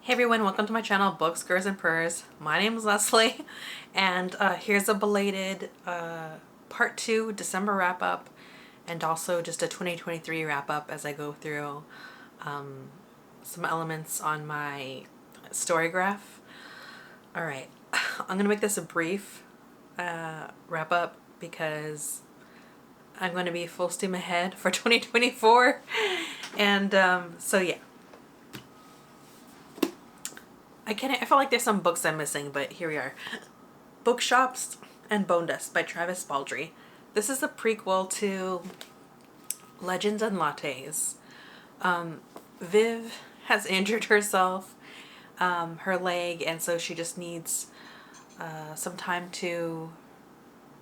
Hey everyone, welcome to my channel, Books, Girls, and Purrs. My name is Leslie, and here's a belated part 2 December wrap-up, and also just a 2023 wrap-up as I go through some elements on my StoryGraph. Alright, I'm going to make this a brief wrap-up because I'm going to be full steam ahead for 2024, and so yeah. I feel like there's some books I'm missing, but here we are. Bookshops and Bonedust by Travis Baldree. This is a prequel to Legends and Lattes. Viv has injured herself, her leg, and so she just needs some time to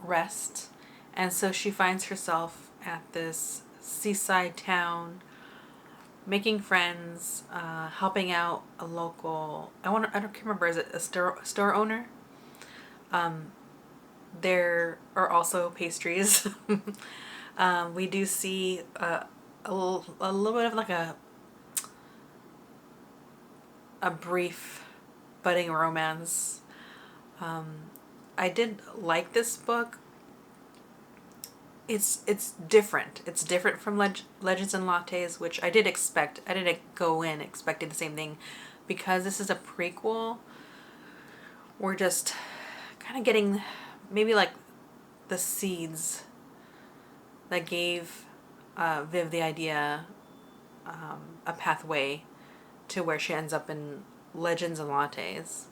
rest. And so she finds herself at this seaside town, making friends, helping out a local, I don't remember, is it a store owner? There are also pastries. We do see a little bit of like a brief budding romance. I did like this book. It's different. It's different from Legends and Lattes, which I did expect. I didn't go in expecting the same thing. Because this is a prequel, we're just kind of getting maybe like the seeds that gave Viv the idea, a pathway to where she ends up in Legends and Lattes.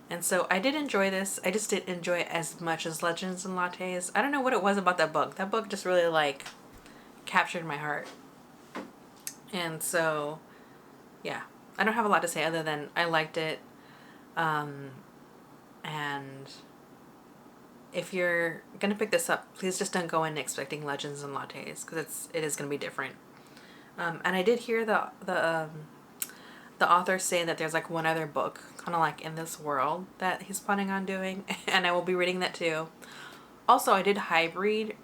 And so I did enjoy this. I just didn't enjoy it as much as Legends and Lattes. I don't know what it was about that book. That book just really like captured my heart. And so, yeah. I don't have a lot to say other than I liked it. And if you're going to pick this up, please just don't go in expecting Legends and Lattes because it is going to be different. And I did hear the author say that there's like one other book kind of like in this world that he's planning on doing, and I will be reading that too. Also, I did read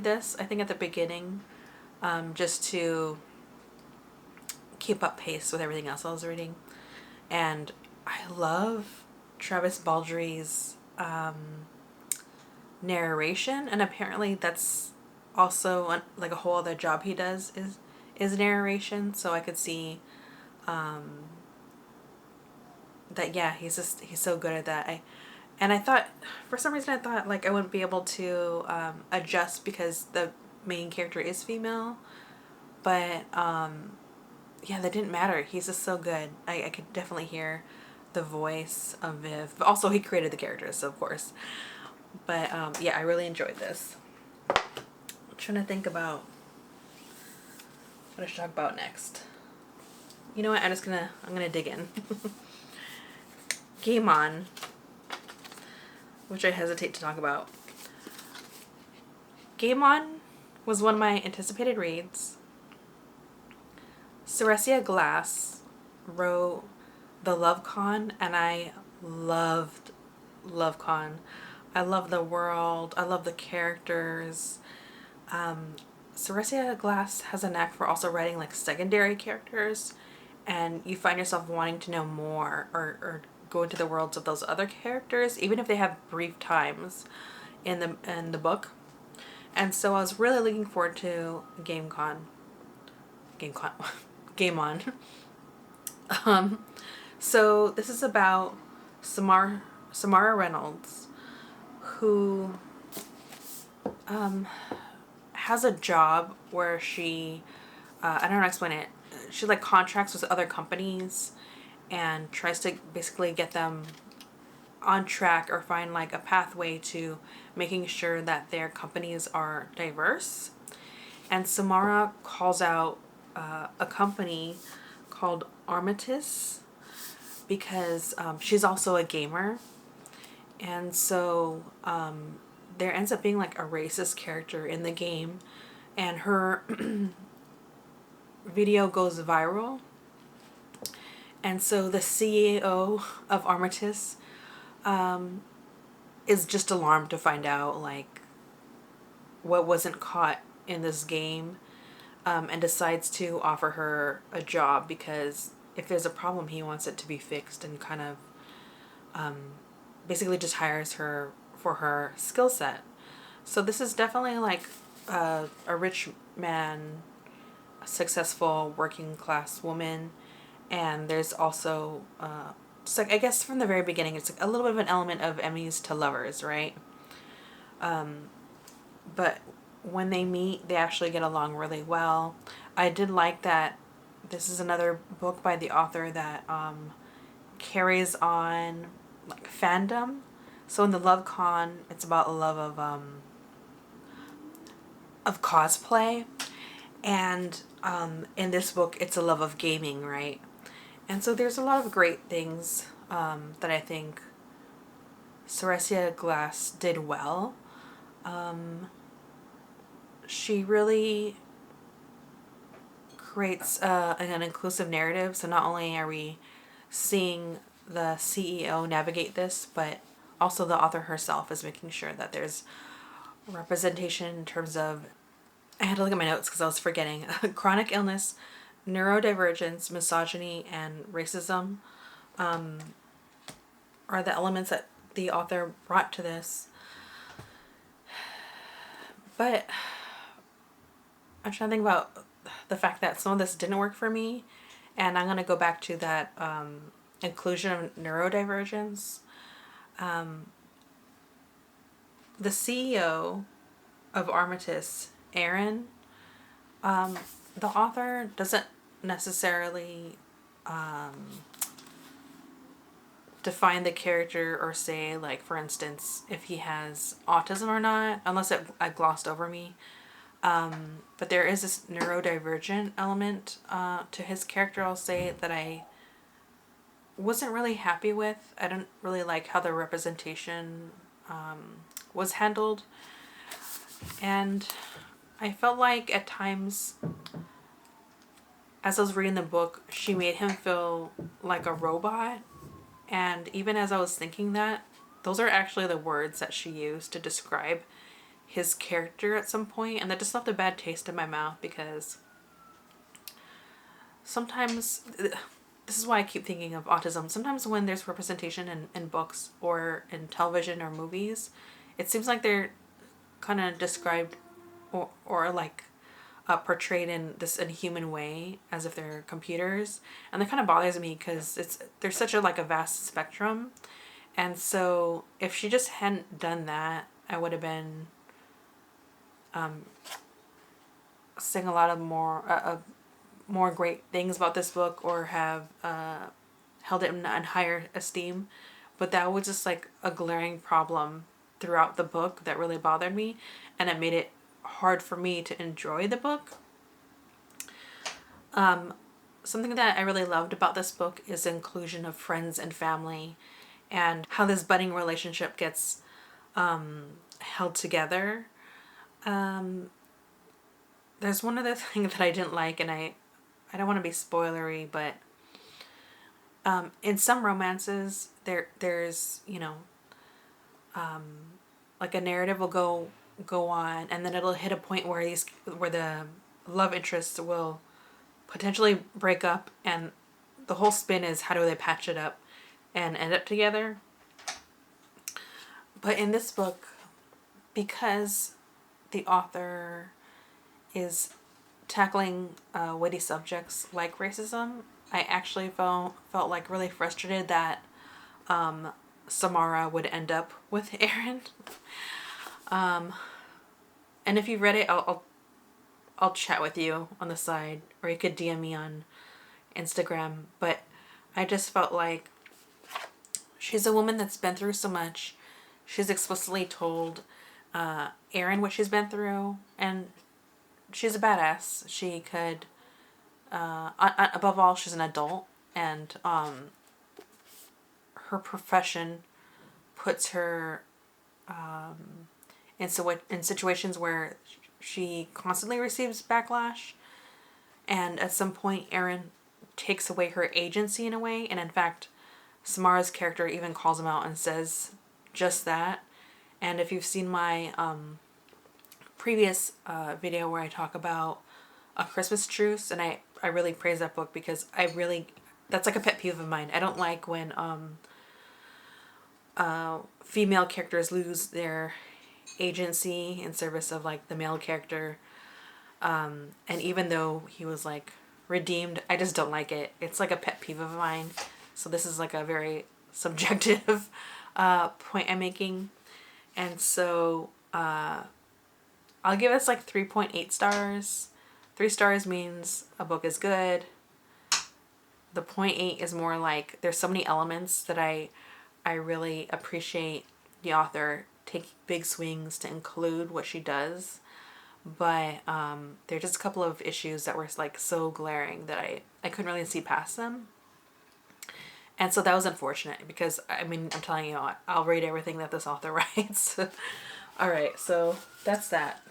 this, I think at the beginning, just to keep up pace with everything else I was reading. And I love Travis Baldree's narration, and apparently that's also like a whole other job he does is narration, so I could see that yeah, he's so good at that. I thought, for some reason I thought like I wouldn't be able to adjust because the main character is female, but yeah, that didn't matter. He's just so good. I could definitely hear the voice of Viv, but also he created the characters, of course. But yeah, I really enjoyed this. I'm trying to think about what I should talk about next. You know what? I'm gonna dig in. Game On, which I hesitate to talk about. Game On was one of my anticipated reads. Ceresia Glass wrote the Love Con, and I loved Love Con. I love the world. I love the characters. Ceresia Glass has a knack for also writing like secondary characters, and you find yourself wanting to know more or go into the worlds of those other characters, even if they have brief times in the book. And so I was really looking forward to Game On. So this is about Samara Reynolds, who has a job where she I don't know how to explain it. She like contracts with other companies and tries to basically get them on track or find like a pathway to making sure that their companies are diverse. And Samara calls out a company called Armistice because she's also a gamer. And so there ends up being like a racist character in the game, and her video goes viral. And so the CEO of Armistice is just alarmed to find out like what wasn't caught in this game, and decides to offer her a job because if there's a problem, he wants it to be fixed, and kind of basically just hires her for her skill set. So this is definitely like a rich man, a successful working class woman, and there's also just like, I guess from the very beginning, it's like a little bit of an element of enemies to lovers, right? But when they meet, they actually get along really well. I did like that this is another book by the author that carries on like fandom. So in the Love Con, it's about a love of cosplay, and in this book, it's a love of gaming, right? And so there's a lot of great things that I think Ceresia Glass did well. She really creates an inclusive narrative. So not only are we seeing the CEO navigate this, but also the author herself is making sure that there's representation in terms of, I had to look at my notes because I was forgetting, chronic illness, neurodivergence, misogyny, and racism are the elements that the author brought to this. But I'm trying to think about the fact that some of this didn't work for me, and I'm going to go back to that inclusion of neurodivergence. The CEO of Armistice, Aaron, the author doesn't necessarily define the character or say, like, for instance, if he has autism or not, unless I glossed over me. But there is this neurodivergent element to his character, I'll say, that I wasn't really happy with. I didn't really like how the representation was handled. And I felt like at times, as I was reading the book, she made him feel like a robot. And even as I was thinking that, those are actually the words that she used to describe his character at some point, and that just left a bad taste in my mouth, because sometimes, this is why I keep thinking of autism, sometimes when there's representation in books or in television or movies, it seems like they're kind of described or like portrayed in this inhuman way, as if they're computers, and that kind of bothers me because there's such a vast spectrum. And so if she just hadn't done that, I would have been saying a lot of more great things about this book, or have held it in higher esteem. But that was just like a glaring problem throughout the book that really bothered me, and it made it hard for me to enjoy the book. Something that I really loved about this book is the inclusion of friends and family, and how this budding relationship gets held together. There's one other thing that I didn't like, and I don't want to be spoilery, but in some romances there's like a narrative will go on, and then it'll hit a point where the love interests will potentially break up, and the whole spin is how do they patch it up and end up together. But in this book, because the author is tackling witty subjects like racism, I actually felt like really frustrated that Samara would end up with Aaron. And if you've read it, I'll chat with you on the side, or you could DM me on Instagram. But I just felt like she's a woman that's been through so much. She's explicitly told Aaron what she's been through, and she's a badass. She could, above all, she's an adult, and her profession puts her in situations where she constantly receives backlash, and at some point Aaron takes away her agency in a way, and in fact Samara's character even calls him out and says just that. And if you've seen my previous video where I talk about A Christmas Truce, and I really praise that book because I really that's like a pet peeve of mine. I don't like when female characters lose their agency in service of like the male character. And even though he was like redeemed, I just don't like it. It's like a pet peeve of mine. So this is like a very subjective point I'm making. And so I'll give this like 3.8 stars. 3 stars means a book is good. The 0.8 is more like there's so many elements that I really appreciate the author take big swings to include what she does. But there are just a couple of issues that were like so glaring that I couldn't really see past them. And so that was unfortunate because, I mean, I'm telling you, I'll read everything that this author writes. All right, so that's that.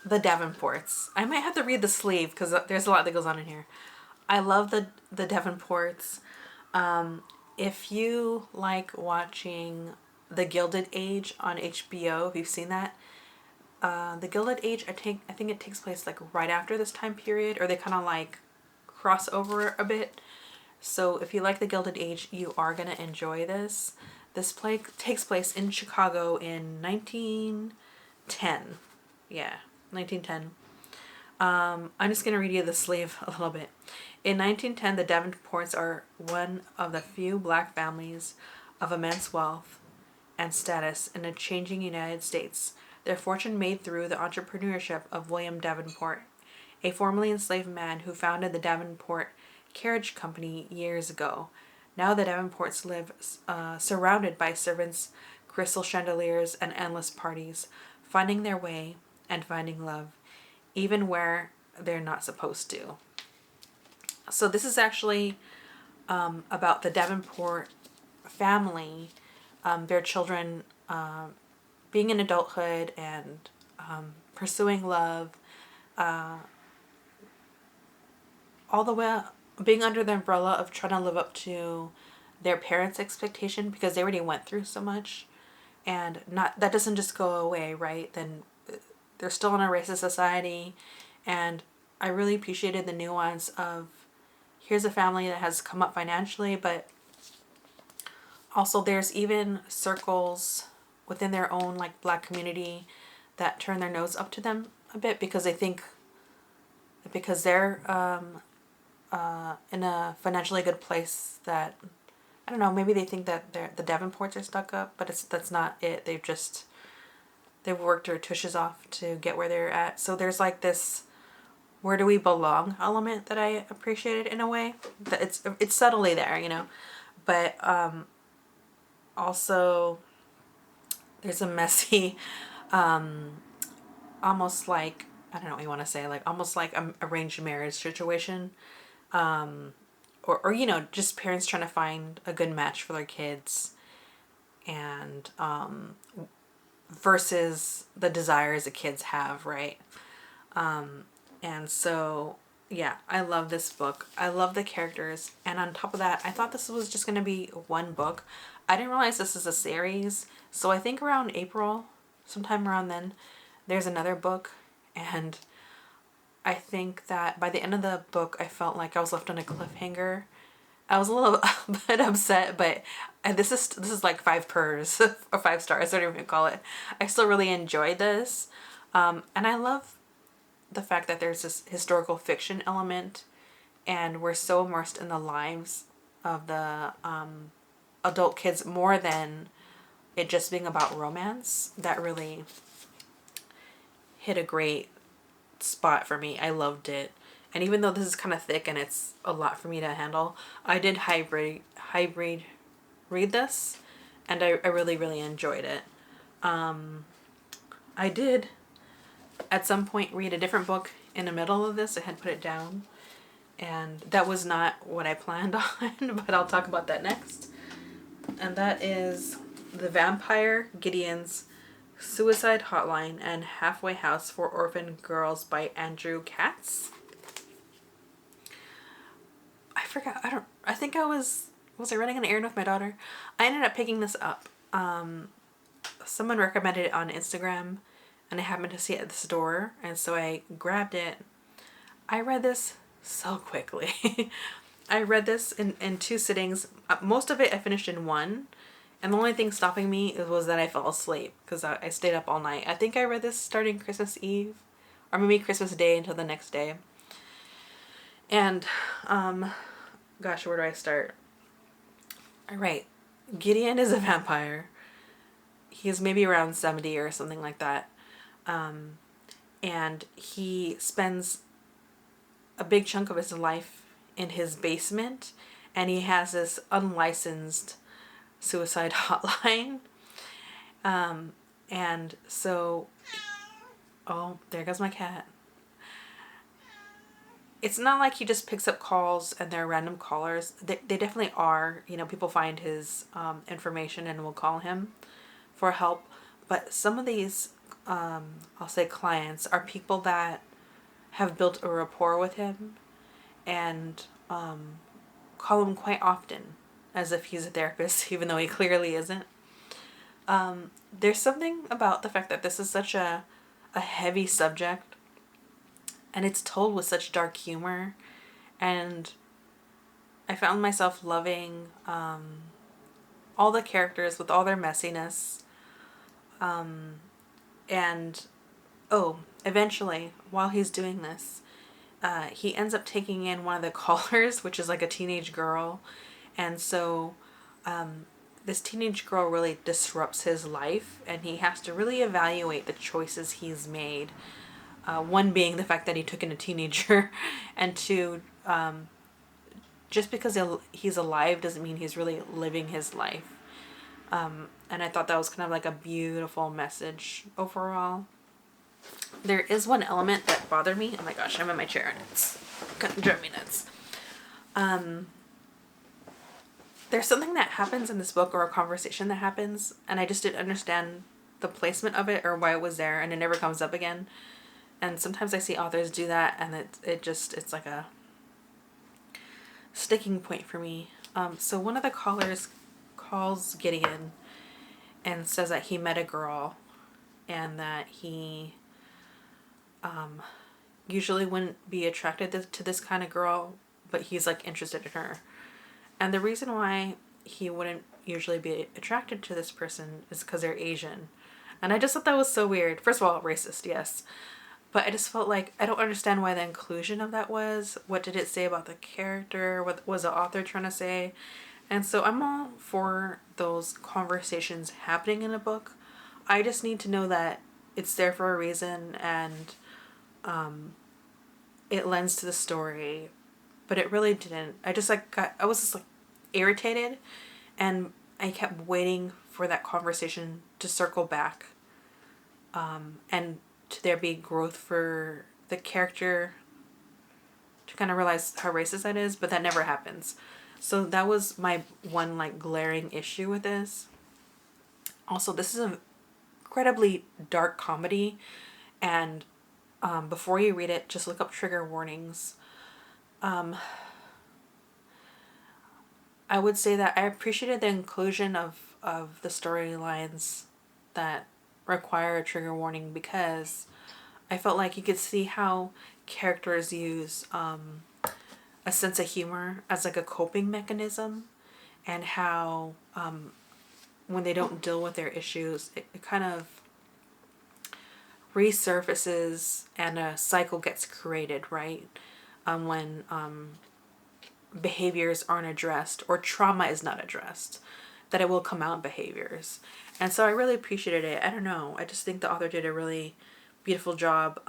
The Davenports. I might have to read the sleeve because there's a lot that goes on in here. I love the Davenports. If you like watching The Gilded Age on HBO, if you've seen that, The Gilded Age, I think it takes place like right after this time period, or they kind of like cross over a bit. So if you like The Gilded Age, you are gonna enjoy this. This play takes place in Chicago in 1910. Yeah, 1910. I'm just gonna read you the sleeve a little bit. In 1910, the Davenports are one of the few black families of immense wealth and status in a changing United States. Their fortune made through the entrepreneurship of William Davenport, a formerly enslaved man who founded the Davenport Carriage Company years ago. Now the Davenports live surrounded by servants, crystal chandeliers, and endless parties, finding their way and finding love, even where they're not supposed to. So this is actually about the Davenport family, their children being in adulthood and pursuing love, all the way being under the umbrella of trying to live up to their parents' expectation because they already went through so much, and that doesn't just go away, right? Then they're still in a racist society, and I really appreciated the nuance of here's a family that has come up financially, but also there's even circles within their own like black community that turn their nose up to them a bit because they think because they're in a financially good place that, I don't know, maybe they think that the Davenports are stuck up, but that's not it. They've worked their tushes off to get where they're at. So there's like this where do we belong element that I appreciated in a way. That it's subtly there, you know. But also there's a messy almost like, I don't know what you want to say, like almost like an arranged marriage situation. Or you know, just parents trying to find a good match for their kids, and versus the desires the kids have, right? And so, yeah, I love this book. I love the characters. And on top of that, I thought this was just going to be one book. I didn't realize this is a series. So I think around April, sometime around then, there's another book. And I think that by the end of the book, I felt like I was left on a cliffhanger. I was a little bit upset, but this is like 5 purrs or 5 stars, I don't even call it. I still really enjoyed this. And I love the fact that there's this historical fiction element and we're so immersed in the lives of the adult kids more than it just being about romance. That really hit a great spot for me. I loved it. And even though this is kind of thick and it's a lot for me to handle, I did hybrid read this, and I really, really enjoyed it. I did at some point read a different book in the middle of this. I had put it down, and that was not what I planned on, but I'll talk about that next. And that is The Vampire Gideon's Suicide Hotline and Halfway House for Orphaned Girls by Andrew Katz. I forgot. I think I was I running an errand with my daughter? I ended up picking this up. Someone recommended it on Instagram, and I happened to see it at the store, and so I grabbed it. I read this so quickly. I read this in 2 sittings. Most of it I finished in 1. And the only thing stopping me was that I fell asleep because I stayed up all night. I think I read this starting Christmas Eve or maybe Christmas Day until the next day. And, gosh, where do I start? All right. Gideon is a vampire. He's maybe around 70 or something like that. And he spends a big chunk of his life in his basement, and he has this unlicensed suicide hotline. And so, oh, there goes my cat. It's not like he just picks up calls and they're random callers. They definitely are. You know, people find his information and will call him for help. But some of these, I'll say clients, are people that have built a rapport with him and call him quite often as if he's a therapist, even though he clearly isn't. There's something about the fact that this is such a heavy subject, and it's told with such dark humor, and I found myself loving all the characters with all their messiness. And eventually, while he's doing this, he ends up taking in one of the callers, which is like a teenage girl. And so this teenage girl really disrupts his life, and he has to really evaluate the choices he's made. One being the fact that he took in a teenager, and 2, just because he's alive doesn't mean he's really living his life. And I thought that was kind of like a beautiful message overall. There is one element that bothered me. Oh my gosh, I'm in my chair and it's gonna drive me nuts. There's something that happens in this book, or a conversation that happens, and I just didn't understand the placement of it or why it was there, and it never comes up again. And sometimes I see authors do that, and it's like a sticking point for me. So one of the callers calls Gideon and says that he met a girl, and that he usually wouldn't be attracted to this kind of girl, but he's like interested in her. And the reason why he wouldn't usually be attracted to this person is because they're Asian. And I just thought that was so weird. First of all, racist, yes. But I just felt like I don't understand why the inclusion of that was. What did it say about the character? What was the author trying to say? And so I'm all for those conversations happening in a book. I just need to know that it's there for a reason, and it lends to the story. But it really didn't. I was just like irritated, and I kept waiting for that conversation to circle back, and to there be growth for the character to kind of realize how racist that is, but that never happens. So that was my one like glaring issue with this. Also, this is an incredibly dark comedy, and before you read it, just look up trigger warnings. I would say that I appreciated the inclusion of the storylines that require a trigger warning, because I felt like you could see how characters use a sense of humor as like a coping mechanism, and how when they don't deal with their issues, it kind of resurfaces and a cycle gets created, right? When behaviors aren't addressed or trauma is not addressed, that it will come out in behaviors. And so I really appreciated it. I don't know. I just think the author did a really beautiful job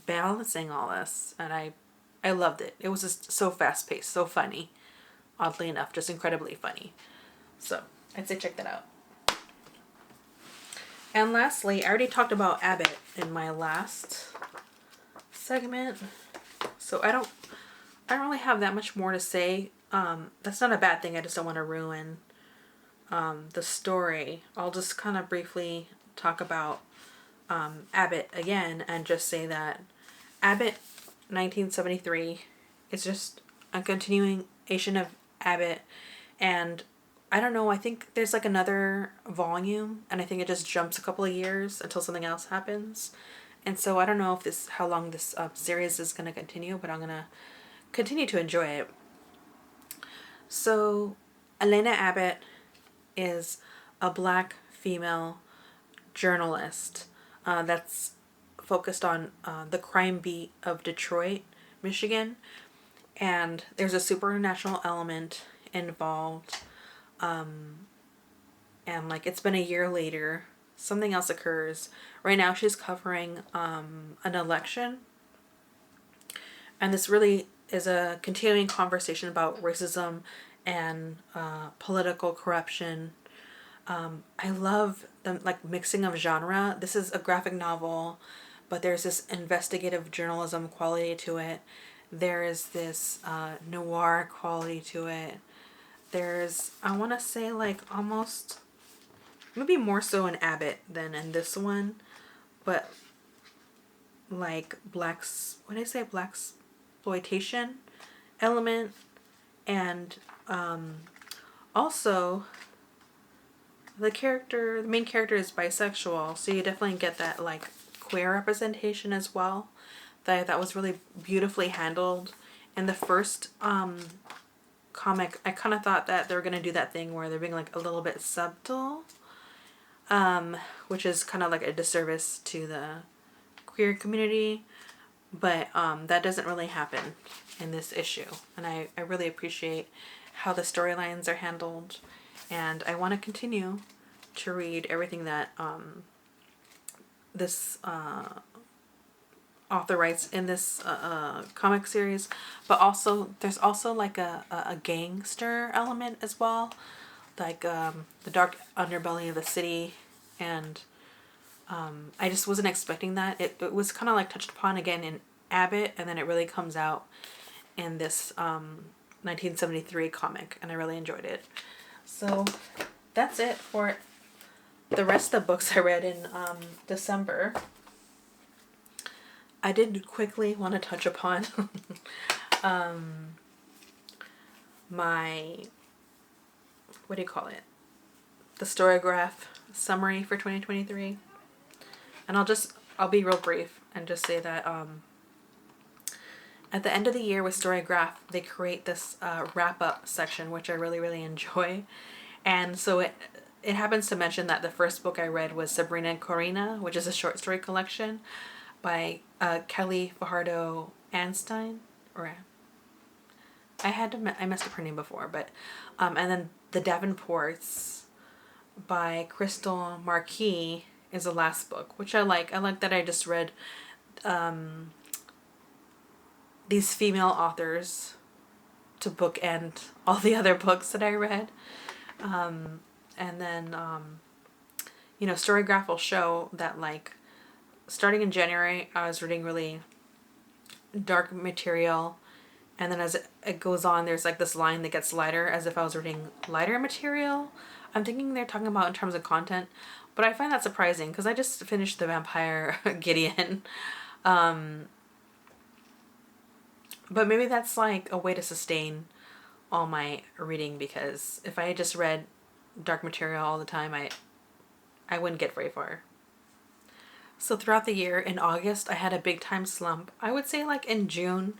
balancing all this. And I loved it. It was just so fast-paced, so funny. Oddly enough, just incredibly funny. So I'd say check that out. And lastly, I already talked about Abbot in my last segment. So I don't really have that much more to say. That's not a bad thing. I just don't want to ruin the story. I'll just kind of briefly talk about Abbot again, and just say that Abbot 1973 is just a continuation of Abbot, and I don't know, I think there's like another volume, and I think it just jumps a couple of years until something else happens. And so I don't know if this, how long this series is going to continue, but I'm going to continue to enjoy it. So Elena Abbott is a Black female journalist that's focused on the crime beat of Detroit, Michigan. And there's a supernatural element involved. And like, it's been a year later, something else occurs. Right now she's covering an election. And this really is a continuing conversation about racism and political corruption. I love the like mixing of genre. This is a graphic novel, but there's this investigative journalism quality to it. There is this noir quality to it. There's, I want to say, like almost, maybe more so in Abbot than in this one, but like what did I say, blaxploitation element. And also the main character is bisexual, so you definitely get that like queer representation as well, that I thought was really beautifully handled. In the first comic, I kind of thought that they were going to do that thing where they're being like a little bit subtle, which is kind of like a disservice to the queer community, but that doesn't really happen in this issue, and I really appreciate how the storylines are handled, and I want to continue to read everything that this author writes in this comic series. But also there's also like a gangster element as well, like the dark underbelly of the city, and I just wasn't expecting that. It was kind of like touched upon again in Abbott, and then it really comes out in this 1973 comic, and I really enjoyed it. So that's it for the rest of the books I read in December. I did quickly want to touch upon my, what do you call it, the StoryGraph summary for 2023. And I'll be real brief and just say that at the end of the year with StoryGraph, they create this wrap-up section, which I really enjoy. And so it happens to mention that the first book I read was Sabrina and Corina, which is a short story collection by Kelly Fajardo Anstein, or I messed up her name before, but and then The Davenports by Crystal Marquis is the last book, which I like. I like that I just read these female authors to bookend all the other books that I read. And then, you know, StoryGraph will show that, like, starting in January, I was reading really dark material. And then as it goes on, there's like this line that gets lighter, as if I was reading lighter material. I'm thinking they're talking about in terms of content, but I find that surprising because I just finished The Vampire Gideon. But maybe that's like a way to sustain all my reading, because if I had just read dark material all the time, I wouldn't get very far. So throughout the year, in August, I had a big time slump. I would say like in June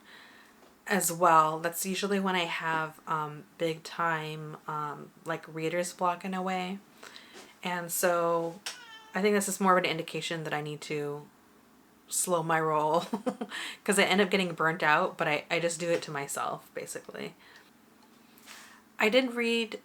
as well. That's usually when I have big time like reader's block in a way. And so I think this is more of an indication that I need to slow my roll because I end up getting burnt out, but I just do it to myself, basically. I did read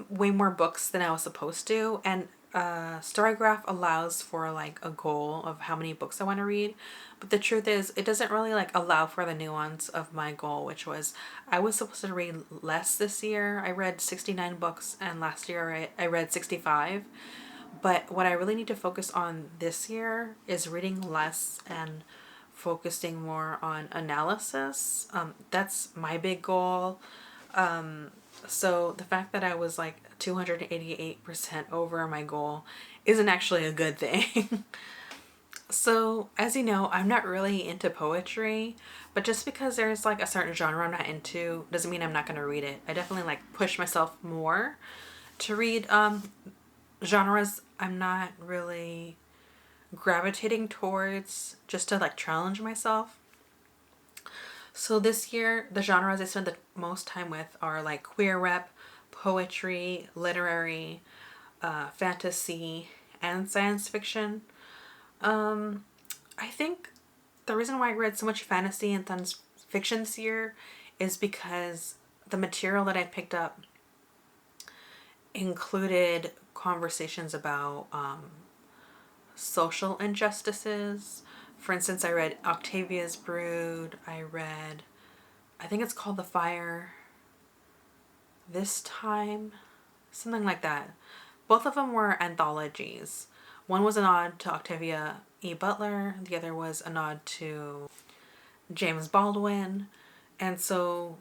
way more books than I was supposed to, and StoryGraph allows for like a goal of how many books I want to read, but the truth is it doesn't really like allow for the nuance of my goal, which was I was supposed to read less this year. I read 69 books, and last year I read 65. But what I really need to focus on this year is reading less and focusing more on analysis. That's my big goal. So the fact that I was like 288% over my goal isn't actually a good thing. So, as you know, I'm not really into poetry, but just because there's like a certain genre I'm not into doesn't mean I'm not going to read it. I definitely like push myself more to read genres I'm not really gravitating towards, just to like challenge myself. So this year, the genres I spend the most time with are like queer rep, poetry, literary, fantasy, and science fiction. I think the reason why I read so much fantasy and science fiction this year is because the material that I picked up included conversations about social injustices. For instance, I read Octavia's Brood. I think it's called The Fire This Time, something like that. Both of them were anthologies. One was a nod to Octavia E. Butler, the other was a nod to James Baldwin. And so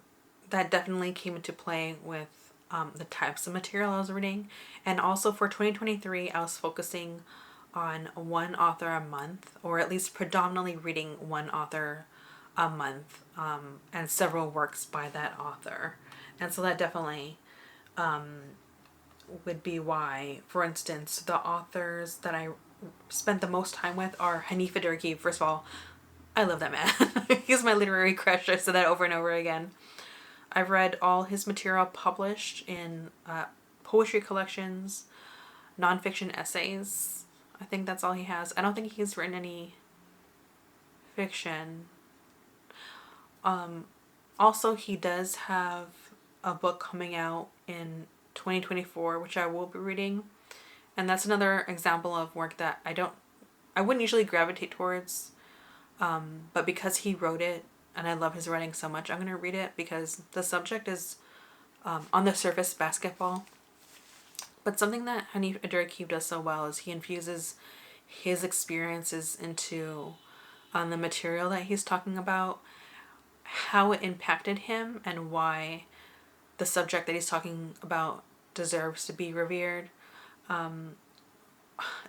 that definitely came into play with the types of material I was reading. And also for 2023, I was focusing on one author a month, or at least predominantly reading one author a month, and several works by that author. And so that definitely would be why, for instance, the authors that I spent the most time with are Hanif Adirki. First of all, I love that man. He's my literary crush. I've said that over and over again. I've read all his material published in poetry collections, nonfiction essays. I think that's all he has. I don't think he's written any fiction. Also, he does have a book coming out in 2024, which I will be reading. And that's another example of work that I wouldn't usually gravitate towards. But because he wrote it and I love his writing so much, I'm going to read it because the subject is on the surface basketball. But something that Hanif Adirki does so well is he infuses his experiences into the material that he's talking about, how it impacted him, and why the subject that he's talking about deserves to be revered.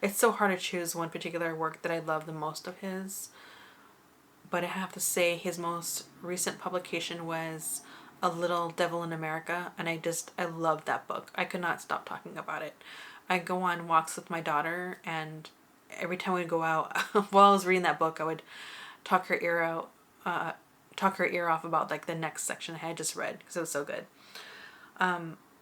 It's so hard to choose one particular work that I love the most of his, but I have to say his most recent publication was A Little Devil in America, and I love that book. I could not stop talking about it. I go on walks with my daughter, and every time we go out, while I was reading that book, I would talk her ear out, talk her ear off about like the next section I had just read because it was so good.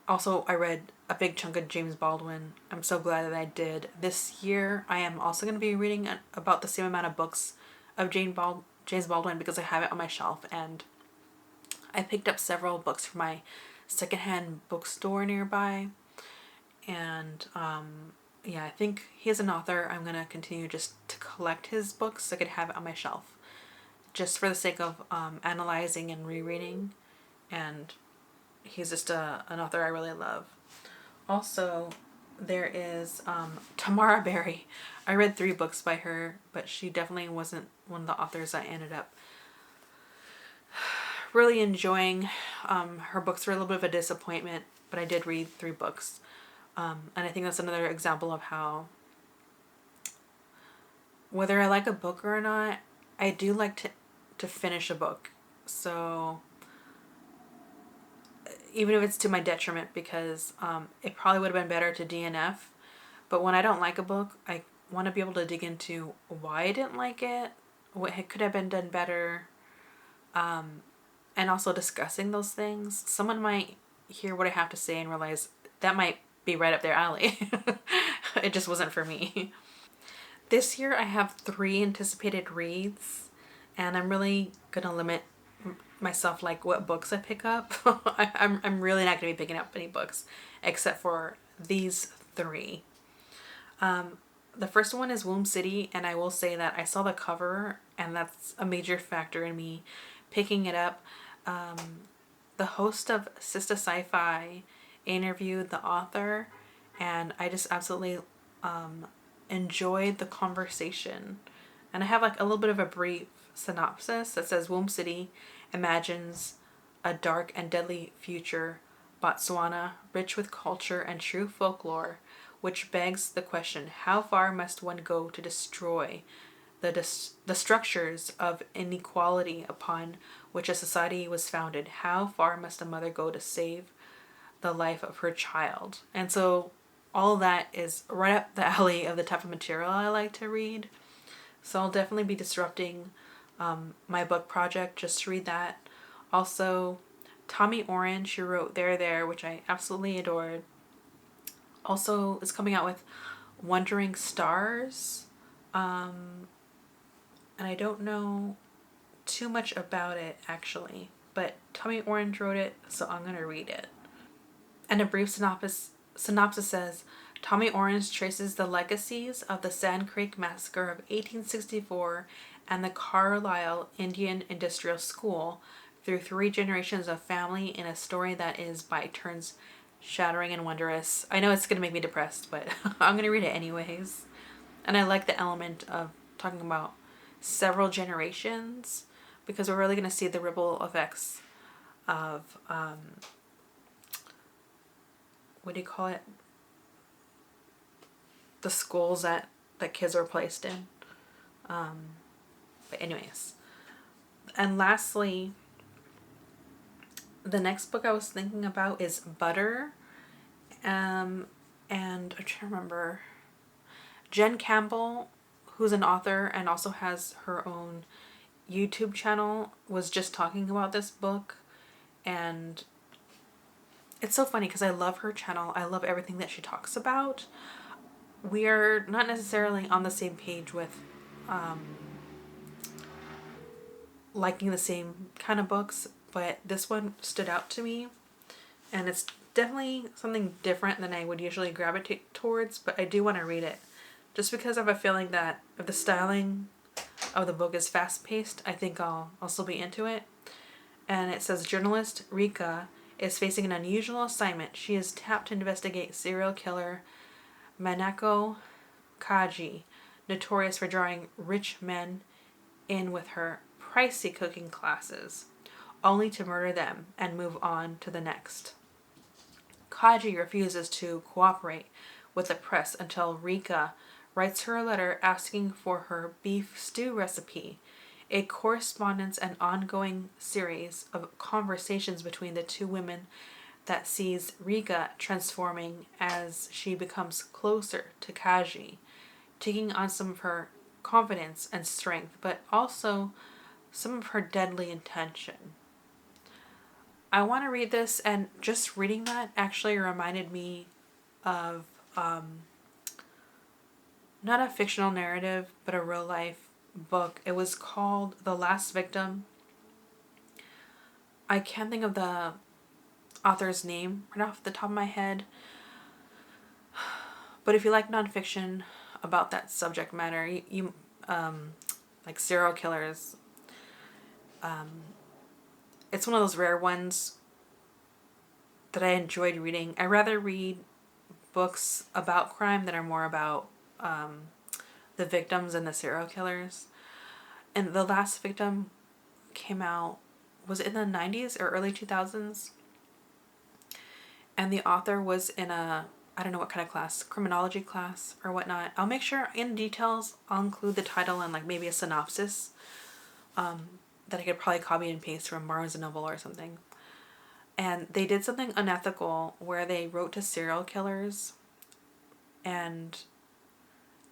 Also, I read a big chunk of James Baldwin. I'm so glad that I did. This year, I am also going to be reading about the same amount of books of James Baldwin because I have it on my shelf, and I picked up several books from my secondhand bookstore nearby. And yeah, I think he is an author. I'm going to continue just to collect his books so I could have it on my shelf, just for the sake of analyzing and rereading. And he's just an author I really love. Also, there is Tamara Berry. I read 3 books by her, but she definitely wasn't one of the authors I ended up really enjoying. Her books were a little bit of a disappointment, but I did read 3 books. And I think that's another example of how, whether I like a book or not, I do like to finish a book. So even if it's to my detriment, because it probably would have been better to DNF. But when I don't like a book, I want to be able to dig into why I didn't like it, what could have been done better, and also discussing those things. Someone might hear what I have to say and realize that might be right up their alley. It just wasn't for me. This year I have 3 anticipated reads, and I'm really gonna limit myself like what books I pick up. I'm really not gonna be picking up any books except for these 3. The first one is Womb City, and I will say that I saw the cover, and that's a major factor in me picking it up. The host of SISTAH Sci-Fi interviewed the author, and I just absolutely enjoyed the conversation. And I have like a little bit of a brief synopsis that says Womb City imagines a dark and deadly future Botswana, rich with culture and true folklore, which begs the question, how far must one go to destroy the structures of inequality upon which a society was founded. How far must a mother go to save the life of her child? And so all that is right up the alley of the type of material I like to read. So I'll definitely be disrupting my book project just to read that. Also, Tommy Orange, who wrote There, which I absolutely adored, also is coming out with Wandering Stars. And I don't know too much about it actually, but Tommy Orange wrote it, so I'm going to read it. And a brief synopsis says, Tommy Orange traces the legacies of the Sand Creek Massacre of 1864 and the Carlisle Indian Industrial School through 3 generations of family in a story that is by turns shattering and wondrous. I know it's going to make me depressed, but I'm going to read it anyways. And I like the element of talking about several generations, because we're really going to see the ripple effects of, what do you call it? The schools that kids are placed in. But anyways. And lastly, the next book I was thinking about is Butter. And I'm trying to remember. Jen Campbell, who's an author and also has her own YouTube channel, was just talking about this book. And it's so funny because I love her channel. I love everything that she talks about. We are not necessarily on the same page with liking the same kind of books, but this one stood out to me, and it's definitely something different than I would usually gravitate towards, but I do want to read it just because I have a feeling that if the styling of the book is fast-paced, I think I'll still be into it. And it says, journalist Rika is facing an unusual assignment. She is tapped to investigate serial killer Manako Kaji, notorious for drawing rich men in with her pricey cooking classes, only to murder them and move on to the next. Kaji refuses to cooperate with the press until Rika writes her a letter asking for her beef stew recipe, a correspondence and ongoing series of conversations between the two women that sees Rika transforming as she becomes closer to Kaji, taking on some of her confidence and strength, but also some of her deadly intention. I want to read this, and just reading that actually reminded me of not a fictional narrative, but a real life book. It was called The Last Victim. I can't think of the author's name right off the top of my head. But if you like nonfiction about that subject matter, you like serial killers, it's one of those rare ones that I enjoyed reading. I rather read books about crime that are more about the victims and the serial killers. And The Last Victim came out, was it in the 90s or early 2000s? And the author was in a, I don't know what kind of class, criminology class or whatnot. I'll make sure in details I'll include the title and like maybe a synopsis that I could probably copy and paste from Barnes & Noble or something. And they did something unethical where they wrote to serial killers, and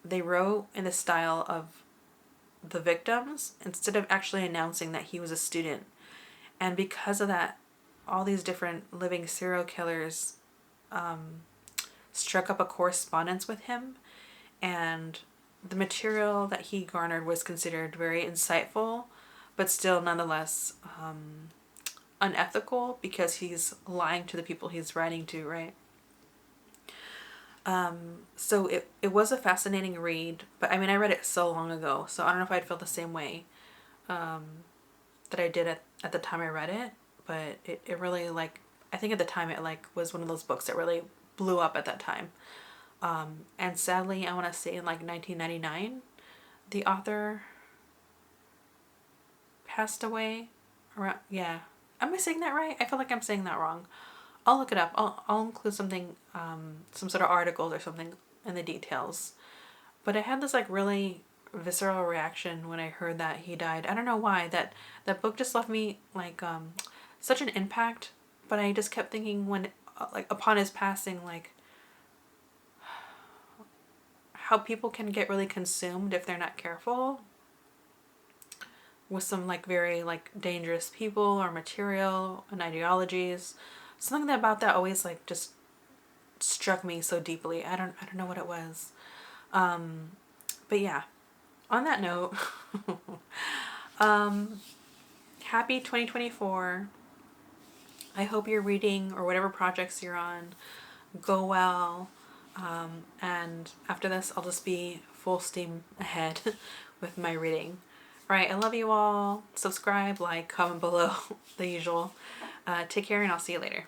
they wrote in the style of the victims instead of actually announcing that he was a student. And because of that, all these different living serial killers struck up a correspondence with him, and the material that he garnered was considered very insightful, but still nonetheless unethical because he's lying to the people he's writing to, right? So it was a fascinating read, but I mean, I read it so long ago, so I don't know if I'd feel the same way that I did at the time I read it, but it really, like, I think at the time it like was one of those books that really blew up at that time. And sadly, I want to say in like 1999, the author passed away around, yeah. Am I saying that right? I feel like I'm saying that wrong. I'll look it up. I'll include something, some sort of articles or something in the details. But it had this like really visceral reaction when I heard that he died. I don't know why. That book just left me like such an impact. But I just kept thinking when like upon his passing, like how people can get really consumed if they're not careful with some like very like dangerous people or material and ideologies. Something about that always like just struck me so deeply. I don't know what it was. But yeah, on that note, happy 2024. I hope your reading or whatever projects you're on go well. And after this, I'll just be full steam ahead with my reading. All right, I love you all. Subscribe, like, comment below, the usual. Take care, and I'll see you later.